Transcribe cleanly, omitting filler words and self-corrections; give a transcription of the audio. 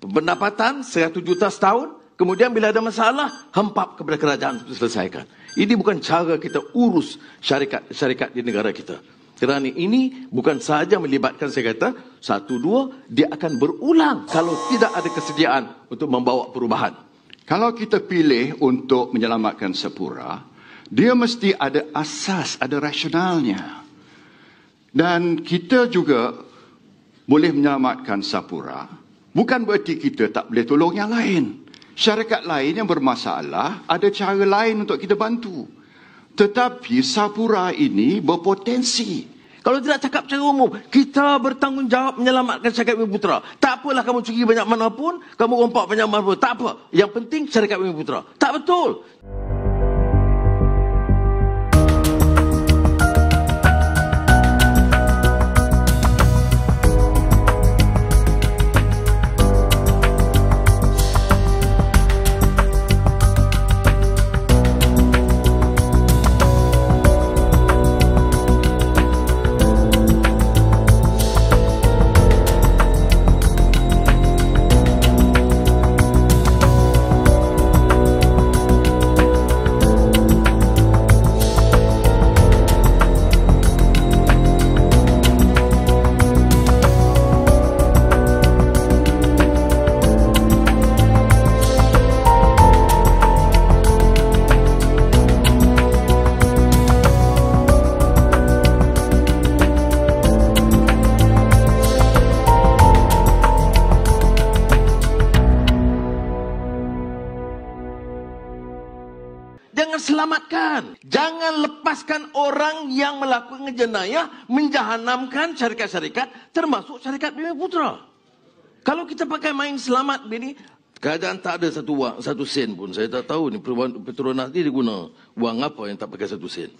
pendapatan 100 juta setahun, kemudian bila ada masalah, hempap kepada kerajaan untuk selesaikan. Ini bukan cara kita urus syarikat di negara kita. Kerana ini bukan sahaja melibatkan, saya kata, 1, 2, dia akan berulang kalau tidak ada kesediaan untuk membawa perubahan. Kalau kita pilih untuk menyelamatkan Sapura, dia mesti ada asas, ada rasionalnya. Dan kita juga boleh menyelamatkan Sapura, bukan berarti kita tak boleh tolong yang lain. Syarikat lain yang bermasalah, ada cara lain untuk kita bantu. Tetapi Sapura ini berpotensi. Kalau tidak cakap secara umum, kita bertanggungjawab menyelamatkan syarikat Bumiputera. Tak apalah kamu curi banyak mana pun, kamu rompak banyak mana pun. Tak apa. Yang penting syarikat Bumiputera. Tak betul. Jangan selamatkan. Jangan lepaskan orang yang melakukan jenayah menjahanamkan syarikat-syarikat termasuk syarikat Bumiputera. Kalau kita pakai main selamat begini, kerajaan tak ada satu sen pun. Saya tak tahu ni Petronas ni dia guna wang apa yang tak pakai 1 sen.